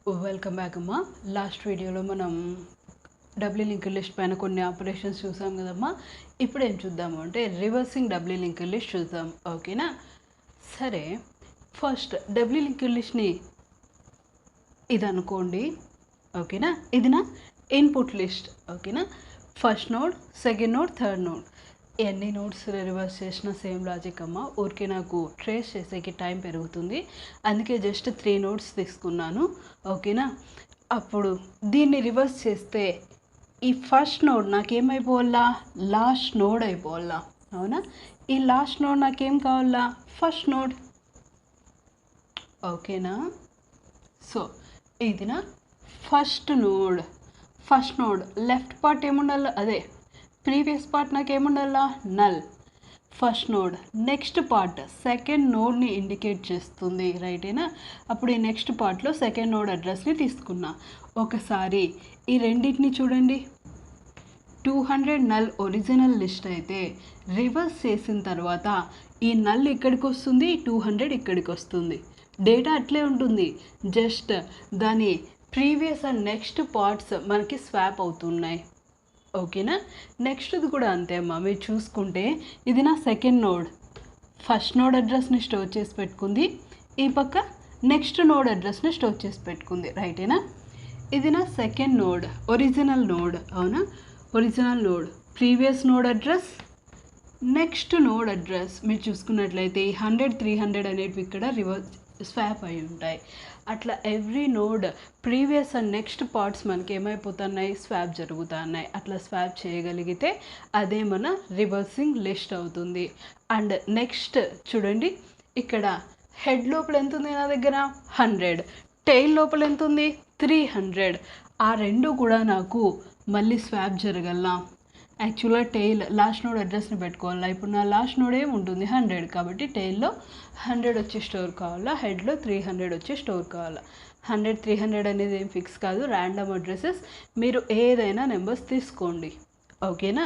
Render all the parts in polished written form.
Welcome back అమ్మా. Last వీడియోలో మనం డబ్ల్యూ లింక్ లిస్ట్ పైన కొన్ని ఆపరేషన్స్ చూసాం కదమ్మా. ఇప్పుడు ఏం చూద్దాము అంటే రివర్సింగ్ డబ్ల్యూ లింక్ లిస్ట్ చూద్దాం. ఓకేనా? సరే, ఫస్ట్ డబ్ల్యూ లింక్ లిస్ట్ని ఇది అనుకోండి. ఓకేనా? ఇది నా ఇన్పుట్ లిస్ట్. ఓకేనా? First node, second node, third node, ఎన్ని నోట్స్ రివర్స్ చేసినా సేమ్ లాజిక్ అమ్మ. ఊరికే నాకు ట్రేస్ చేసేకి టైం పెరుగుతుంది, అందుకే జస్ట్ 3 నోట్స్ తీసుకున్నాను. ఓకేనా? అప్పుడు దీన్ని రివర్స్ చేస్తే ఈ ఫస్ట్ నోడ్ నాకేమైపోవాలా? లాస్ట్ నోడ్ అయిపోవాలా. అవునా? ఈ లాస్ట్ నోడ్ నాకేం కావాలా? First node. ఓకేనా? సో ఇది నా first node. First node left part ఏముండాలి? అదే ప్రీవియస్ పార్ట్ నాకేముండాలా? Null. First node next part second నోడ్ని ఇండికేట్ చేస్తుంది. రైటేనా? అప్పుడు ఈ నెక్స్ట్ పార్ట్లో సెకండ్ నోడ్ అడ్రస్ని తీసుకున్నా. ఒకసారి ఈ రెండింటిని చూడండి. 200 నల్ ఒరిజినల్ లిస్ట్ అయితే రివర్స్ చేసిన తర్వాత ఈ నల్ ఇక్కడికి వస్తుంది, 200 ఇక్కడికి వస్తుంది. డేటా అట్లే ఉంటుంది, జస్ట్ దాని ప్రీవియస్ అండ్ నెక్స్ట్ పార్ట్స్ మనకి స్వాప్ అవుతున్నాయి. ఓకేనా? నెక్స్ట్ది కూడా అంతే అమ్మా. మీరు చూసుకుంటే ఇది నా సెకండ్ నోడ్. ఫస్ట్ నోడ్ అడ్రస్ని స్టోర్ చేసి పెట్టుకుంది, ఈ పక్క నెక్స్ట్ నోడ్ అడ్రస్ని స్టోర్ చేసి పెట్టుకుంది. రైటేనా? ఇది నా సెకండ్ నోడ్, ఒరిజినల్ నోడ్. అవునా? Original node previous node address, next node address. మీరు చూసుకున్నట్లయితే ఈ 100, 300 అనేవి ఇక్కడ రివర్స్ స్వాప్ అయి ఉంటాయి. అట్లా every node previous and next parts మనకి ఏమైపోతున్నాయి? స్వాప్ జరుగుతున్నాయి. అట్లా స్వాప్ చేయగలిగితే అదే మన రివర్సింగ్ లిస్ట్ అవుతుంది. అండ్ నెక్స్ట్ చూడండి, ఇక్కడ హెడ్ లోపల ఎంత ఉంది నా దగ్గర? 100. టెయిల్ లోపల ఎంత ఉంది? 300. ఆ రెండు కూడా నాకు మళ్ళీ స్వాప్ జరగల్లా. యాక్చువల్గా టెయిల్ లాస్ట్ నోడ్ అడ్రస్ని పెట్టుకోవాలా. ఇప్పుడు నా లాస్ట్ నోడ్ ఏముంటుంది? 100. కాబట్టి టెయిల్లో 100 వచ్చి స్టోర్ కావాలా, హెడ్లో 300 వచ్చి స్టోర్ కావాలా. 100, 300 అనేది ఏం ఫిక్స్ కాదు, ర్యాండమ్ అడ్రసెస్. మీరు ఏదైనా నెంబర్స్ తీసుకోండి. ఓకేనా?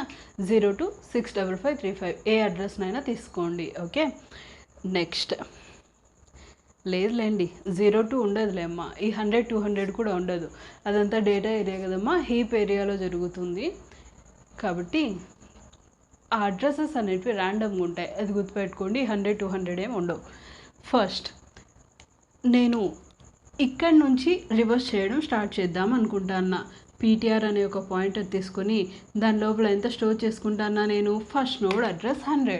0 to 65535 ఏ అడ్రస్నైనా తీసుకోండి. ఓకే? నెక్స్ట్ లేదులేండి, 0 to ఉండదులేమ్మా. ఈ 100, 200 కూడా ఉండదు. అదంతా డేటా ఏరియా కదమ్మా, హీప్ ఏరియాలో జరుగుతుంది. కాబట్టి ఆ అడ్రసెస్ అనేటివి ర్యాండమ్గా ఉంటాయి, అది గుర్తుపెట్టుకోండి. 100, 200 ఏమి ఉండవు. ఫస్ట్ నేను ఇక్కడి నుంచి రివర్స్ చేయడం స్టార్ట్ చేద్దాం అనుకుంటాను. పీటీఆర్ అనే ఒక పాయింటర్ తీసుకొని దాని లోపల ఎంత స్టోర్ చేసుకుంటానా నేను? ఫస్ట్ నోడ్ అడ్రస్ 100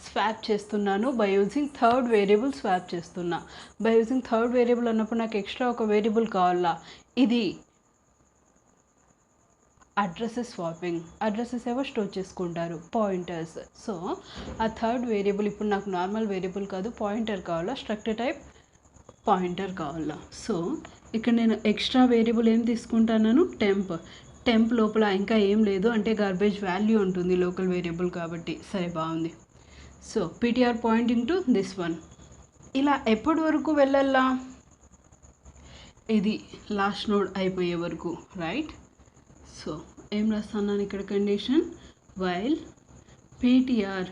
స్వాప్ చేస్తున్నాను. By using third variable swap చేస్తున్నా. బై యూజింగ్ థర్డ్ వేరియబుల్ అన్నప్పుడు నాకు ఎక్స్ట్రా ఒక వేరియబుల్ కావాలా. ఇది అడ్రసెస్ స్వాపింగ్. అడ్రసెస్ ఏవో స్టోర్ చేసుకుంటారు, పాయింటర్స్. సో ఆ థర్డ్ వేరియబుల్ ఇప్పుడు నాకు నార్మల్ వేరియబుల్ కాదు, పాయింటర్ కావాలా. స్ట్రక్చర్ టైప్ పాయింటర్ కావాలా. సో ఇక్కడ నేను ఎక్స్ట్రా వేరియబుల్ ఏం తీసుకుంటాను? టెంప్. టెంప్ లోపల ఇంకా ఏం లేదు, అంటే గార్బేజ్ వాల్యూ ఉంటుంది లోకల్ వేరియబుల్ కాబట్టి. సరే, బాగుంది. So PTR pointing to this one. ఇలా ఎప్పటి వరకు వెళ్ళాలా? ఇది లాస్ట్ నోడ్ అయిపోయే వరకు. రైట్? సో ఏం రాస్తున్నాను ఇక్కడ? Condition while PTR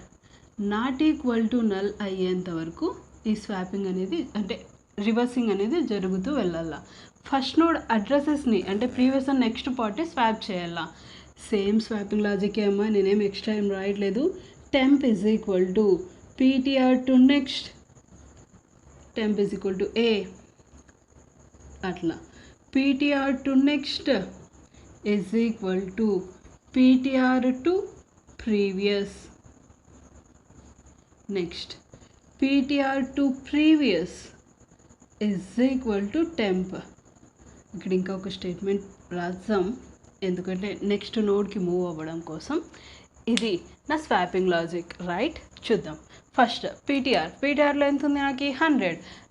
not equal to null అయ్యేంత వరకు ఈ స్వాపింగ్ అనేది, అంటే రివర్సింగ్ అనేది జరుగుతూ వెళ్ళాలా. ఫస్ట్ నోడ్ అడ్రసెస్ని, అంటే previous and next part swap చేయాలా. సేమ్ స్వాపింగ్ లాజిక్ ఏమో, నేనేం ఎక్స్ట్రా ఏం రాయట్లేదు. Temp is equal to PTR to next, temp is equal to A. అట్లా PTR to next is equal to PTR to previous. Next, PTR to previous is equal to temp. ఇక్కడ ఇంకా ఒక statement రాద్దాం, ఎందుకంటే next నోడ్కి move అవ్వడం కోసం. ఇది నా స్వాపింగ్ లాజిక్. రైట్? చూద్దాం. ఫస్ట్ పీటీఆర్లో ఎంత ఉంది నాకు?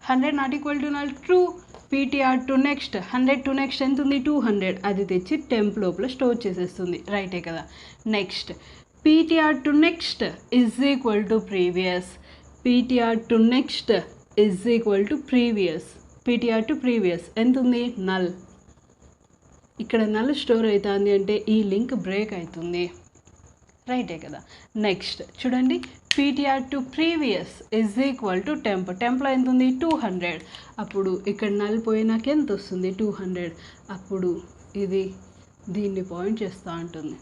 100 not equal to null, true. PTR to next 100 to next ఎంత ఉంది? 200. అది తెచ్చి టెంప్ లోపల స్టోర్ చేసేస్తుంది. రైటే కదా? Next PTR to next is equal to previous. PTR to next is equal to previous. PTR to previous ఎంత ఉంది? నల్. ఇక్కడ నల్ స్టోర్ అవుతుంది అంటే ఈ లింక్ బ్రేక్ అవుతుంది. రైటే కదా? నెక్స్ట్ చూడండి, ptr to previous is equal to temp. టెంప్లో ఎంత ఉంది 200. అప్పుడు ఇక్కడ నల్ పోయినాక ఎంత వస్తుంది 200. అప్పుడు ఇది దీన్ని పాయింట్ చేస్తూ ఉంటుంది.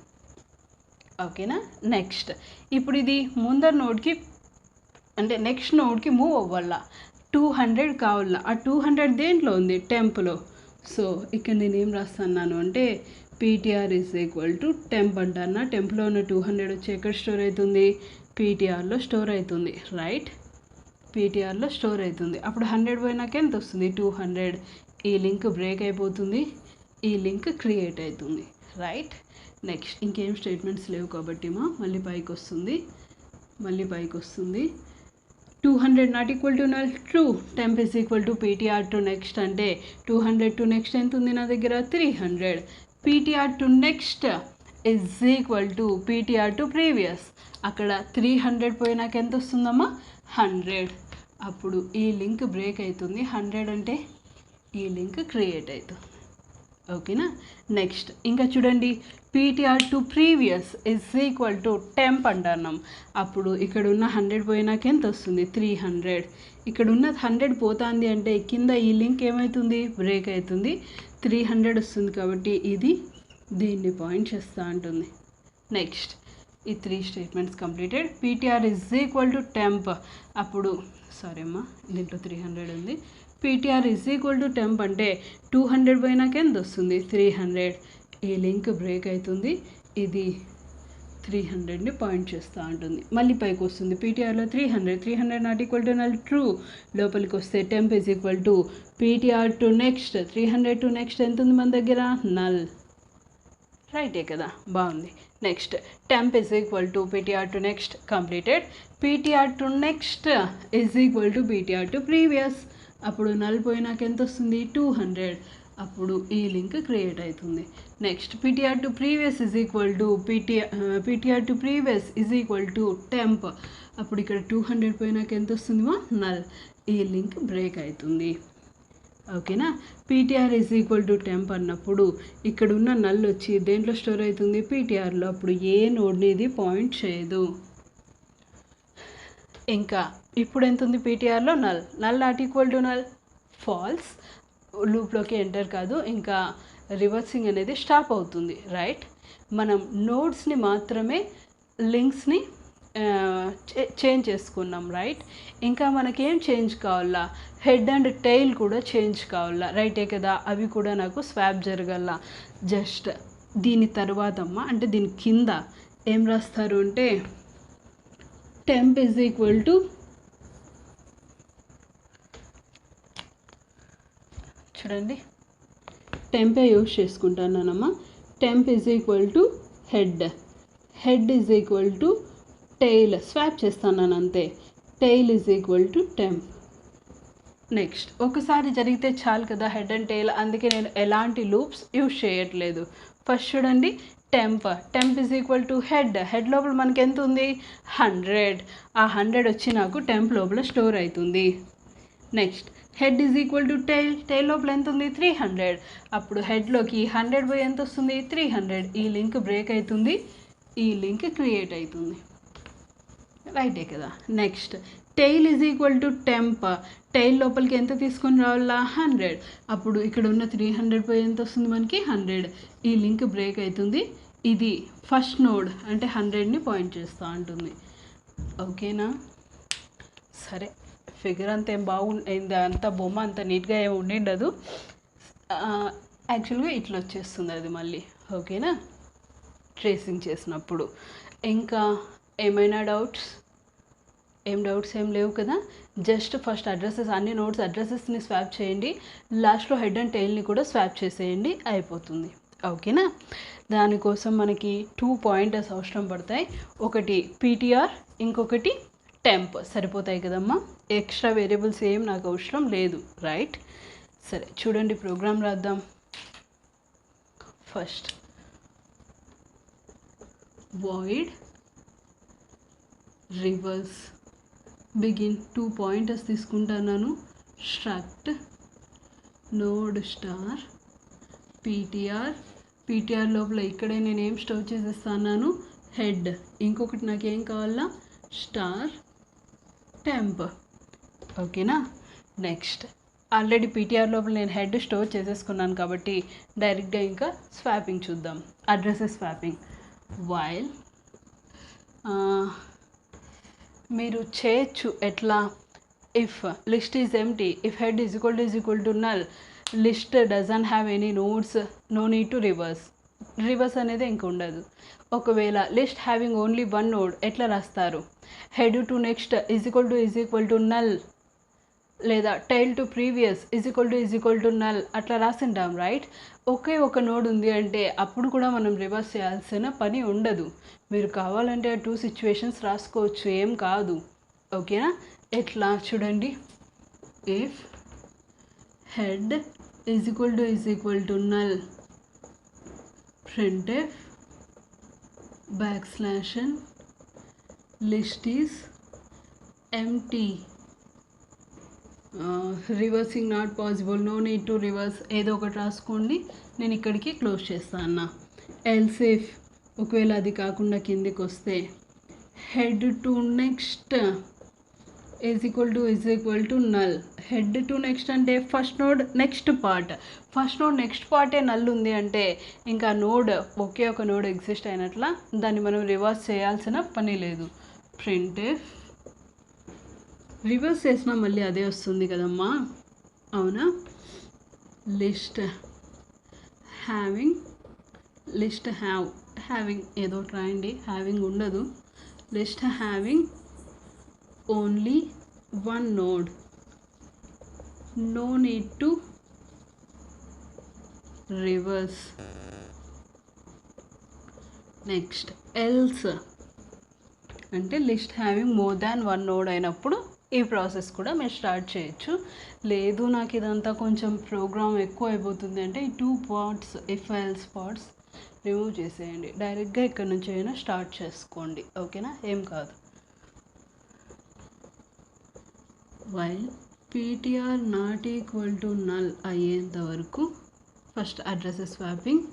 ఓకేనా. నెక్స్ట్ ఇప్పుడు ఇది ముందర నోడ్కి అంటే నెక్స్ట్ నోడ్కి మూవ్ అవ్వాల. 200 కావాల. ఆ 200 దేంట్లో ఉంది టెంప్లో. సో ఇక్కడ నేను ఏం రాస్తున్నాను అంటే PTR is equal to temp అంటాను. టెంప్లో ఉన్న 200 వచ్చి ఎక్కడ స్టోర్ అవుతుంది పీటీఆర్లో స్టోర్ అవుతుంది. రైట్, పీటీఆర్లో స్టోర్ అవుతుంది. అప్పుడు 100 పోయినాక ఎంత వస్తుంది 200. ఈ లింక్ బ్రేక్ అయిపోతుంది, ఈ లింక్ క్రియేట్ అవుతుంది. రైట్. నెక్స్ట్ ఇంకేం స్టేట్మెంట్స్ లేవు కాబట్టి మళ్ళీ పైకి వస్తుంది. 200 not equal to null. True. Temp is equal to PTR to next అంటే 200 టు నెక్స్ట్ ఎంత ఉంది నా దగ్గర 300. PTR to next is equal to PTR to previous. అక్కడ 300 పోయినాక ఎంత వస్తుందమ్మా 100. అప్పుడు ఈ లింక్ బ్రేక్ అవుతుంది. 100 అంటే ఈ లింక్ క్రియేట్ అవుతుంది. ఓకేనా. నెక్స్ట్ ఇంకా చూడండి PTR to previous is equal to temp అంటున్నాం. అప్పుడు ఇక్కడ ఉన్న 100 పోయినాక ఎంత వస్తుంది 300. ఇక్కడ ఉన్నది 100 పోతుంది అంటే కింద ఈ లింక్ ఏమవుతుంది బ్రేక్ అవుతుంది. 300 వస్తుంది కాబట్టి ఇది దీన్ని పాయింట్ చేస్తూ ఉంటుంది. నెక్స్ట్ ఈ 3 statements completed. PTR is equal to temp. అప్పుడు సారీ అమ్మా దీంట్లో 300 ఉంది. PTR is equal to temp అంటే 200 పోయినాక ఎంత వస్తుంది 300. ఈ లింక్ బ్రేక్ అవుతుంది, ఇది 300ని పాయింట్ చేస్తూ ఉంటుంది. మళ్ళీ పైకి వస్తుంది పీటీఆర్లో 300 not equal to null. True. లోపలికి వస్తే temp is equal to PTR to next. 300 to next ఎంత ఉంది మన దగ్గర నల్. రైటే కదా, బాగుంది. Next temp is equal to PTR to next completed. PTR to next is equal to PTR to previous. అప్పుడు నల్ పోయినాక ఎంత వస్తుంది 200. అప్పుడు ఈ లింక్ క్రియేట్ అవుతుంది. Next PTR to previous is equal to PTR to previous is equal to temp. అప్పుడు ఇక్కడ 200 పోయినాక ఎంత వస్తుంది నల్. ఈ లింక్ బ్రేక్ అవుతుంది. ఓకేనా. PTR is equal to temp అన్నప్పుడు ఇక్కడ ఉన్న నల్ వచ్చి దేంట్లో స్టోర్ అవుతుంది పీటీఆర్లో. అప్పుడు ఏ నోడ్ని ఇది పాయింట్ చేయదు. ఇంకా ఇప్పుడు ఎంత ఉంది పీటీఆర్లో null. Not equal to null. False. లూప్లోకి ఎంటర్ కాదు, ఇంకా రివర్సింగ్ అనేది స్టాప్ అవుతుంది. రైట్. మనం నోడ్స్ని మాత్రమే లింక్స్ని చేంజ్ చేసుకున్నాం. రైట్. ఇంకా మనకేం చేంజ్ కావాలా హెడ్ అండ్ టైల్ కూడా చేంజ్ కావాలా. రైటే కదా, అవి కూడా నాకు స్వాప్ జరగాల. జస్ట్ దీని తర్వాత అంటే దీని కింద ఏం రాస్తారు అంటే టెంప్ ఈజ్ ఈక్వల్ టు చూడండి టెంపే యూజ్ చేసుకుంటానమ్మా. Temp is equal to head is equal to tail swap చేస్తాను అంతే. Tail is equal to temp. Next ఒకసారి జరిగితే చాలు కదా హెడ్ అండ్ టెయిల్, అందుకే నేను ఎలాంటి లూప్స్ యూజ్ చేయట్లేదు. ఫస్ట్ చూడండి temp is equal to head లోపల మనకి ఎంత ఉంది 100. ఆ 100 వచ్చి నాకు టెంప్ లోపల స్టోర్ అవుతుంది. Next head is equal to tail లోపల ఎంత ఉంది 300. అప్పుడు హెడ్లోకి 100 పోయి ఎంత వస్తుంది 300. ఈ లింక్ బ్రేక్ అవుతుంది, ఈ లింక్ క్రియేట్ అవుతుంది. రైటే కదా. Next tail is equal to temp. Tail లోపలికి ఎంత తీసుకొని రావాలా 100. అప్పుడు ఇక్కడ ఉన్న 300 పోయి ఎంత వస్తుంది మనకి 100. ఈ లింక్ బ్రేక్ అవుతుంది. ఇది ఫస్ట్ నోడ్ అంటే 100ని పాయింట్ చేస్తూ ఉంటుంది. ఓకేనా. సరే ఫిగర్ అంత ఏం బాగుంది, అంత బొమ్మ అంత నీట్గా ఏమి ఉండిండదు. యాక్చువల్గా ఇట్లా వచ్చేస్తుంది అది మళ్ళీ. ఓకేనా ట్రేసింగ్ చేసినప్పుడు. ఇంకా ఏమైనా డౌట్స్ ఏం లేవు కదా. జస్ట్ ఫస్ట్ అడ్రసెస్ అన్ని నోట్స్ అడ్రసెస్ని స్వాప్ చేయండి. లాస్ట్లో హెడ్ అండ్ టెయిల్ని కూడా స్వాప్ చేసేయండి, అయిపోతుంది. ఓకేనా. దానికోసం మనకి 2 పాయింటర్స్ అవసరం పడతాయి. ఒకటి పీటీఆర్, ఇంకొకటి టెంప్. సరిపోతాయి కదమ్మా. ఎక్స్ట్రా వేరియబుల్స్ ఏం నాకు అవసరం లేదు. రైట్. సరే చూడండి ప్రోగ్రామ్ రాద్దాం. First void reverse begin 2 pointers తీసుకుంటున్నాను. స్ట్రక్ట్ నోడ్ స్టార్ పీటీఆర్ లోపల ఇక్కడే నేను ఏం స్టోర్ చేసేస్తున్నాను హెడ్. ఇంకొకటి నాకు ఏం కావాలా స్టార్ టెంప్. ఓకేనా. నెక్స్ట్ ఆల్రెడీ పీటీఆర్ లోపల నేను హెడ్ స్టోర్ చేసేసుకున్నాను కాబట్టి డైరెక్ట్గా ఇంకా స్వాపింగ్ చూద్దాం. Addresses swapping. వైల్ మీరు చేయొచ్చు ఎట్లా, if list is empty, if head is equal to null, list doesn't have any nodes, no need to reverse అనేది ఇంక ఉండదు. ఒకవేళ list having only one node ఎట్లా రాస్తారు, head to next is equal to null, లేదా tail to previous is equal to null అట్లా రాసింటాం right. ఒకే ఒక నోడ్ ఉంది అంటే అప్పుడు కూడా మనం రివర్స్ చేయాల్సిన పని ఉండదు. మీరు కావాలంటే 2 సిచ్యువేషన్స్ రాసుకోవచ్చు, ఏం కాదు. ఓకేనా. ఎట్లా చూడండి, if head is equal to null, printf \n list is empty, reversing not possible, no need to reverse, ఏదో ఒకటి రాసుకోండి. నేను ఇక్కడికి క్లోజ్ చేస్తాను అన్న. ఎల్స్ ఇఫ్ ఒకవేళ అది కాకుండా కిందికి వస్తే head to next is equal to null. Head to next అంటే ఫస్ట్ నోడ్ నెక్స్ట్ పార్టే నల్ ఉంది అంటే ఇంకా నోడ్ ఒకే ఒక నోడ్ ఎగ్జిస్ట్ అయినట్ల, దాన్ని మనం రివర్స్ చేయాల్సిన పని లేదు. ప్రింట్ఎఫ్ రివర్స్ చేసినా మళ్ళీ అదే వస్తుంది కదమ్మా, అవునా. లిస్ట్ హ్యావింగ్ ఏదో రాయండి, హ్యావింగ్ ఉండదు. List having only one node, no need to reverse. Next else అంటే list having more than one node అయినప్పుడు ఈ ప్రాసెస్ కూడా మీరు స్టార్ట్ చేయొచ్చు. లేదు నాకు ఇదంతా కొంచెం ప్రోగ్రామ్ ఎక్కువ అయిపోతుంది అంటే ఈ 2 parts if else parts remove చేసేయండి, డైరెక్ట్గా ఇక్కడ నుంచి అయినా స్టార్ట్ చేసుకోండి. ఓకేనా, ఏం కాదు. While ptr not equal to null అయ్యేంత వరకు first addresses swapping,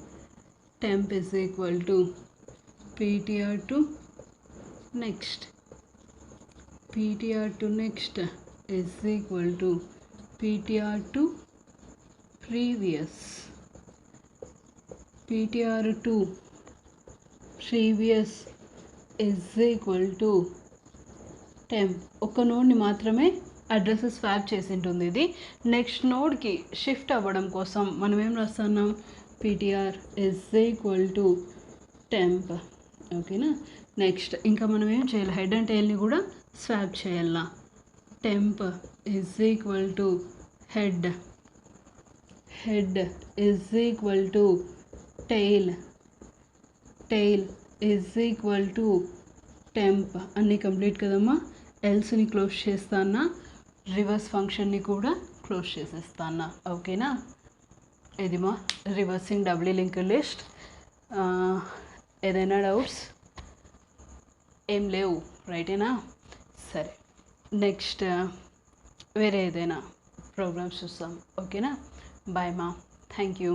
temp is equal to ptr to next, ptr to next is equal to ptr to previous, ptr to previous is equal to temp. ఒక నోడ్ని మాత్రమే addresses swap చేసి ఉంటుంది. ఇది next నోడ్కి shift అవ్వడం కోసం మనం ఏం రాస్తున్నాం, ptr is equal to temp. ఓకేనా. నెక్స్ట్ ఇంకా మనం ఏం చేయాలి, హెడ్ అండ్ టైల్ని కూడా స్వాప్ చేయాల. Temp is equal to head is equal to tail is equal to temp. అన్నీ కంప్లీట్ కదమ్మా. ఎల్స్ని క్లోజ్ చేస్తానా, రివర్స్ ఫంక్షన్ని కూడా క్లోజ్ చేసేస్తానా. ఓకేనా. ఇది మా రివర్సింగ్ డబ్లీ లింక్ లిస్ట్. ఏదైనా డౌట్స్ ఏం లేవు రైటేనా. సరే, నెక్స్ట్ వేరే ఏదైనా ప్రోగ్రామ్స్ చూస్తాం. ఓకేనా. బాయ్ మా, థ్యాంక్ యూ.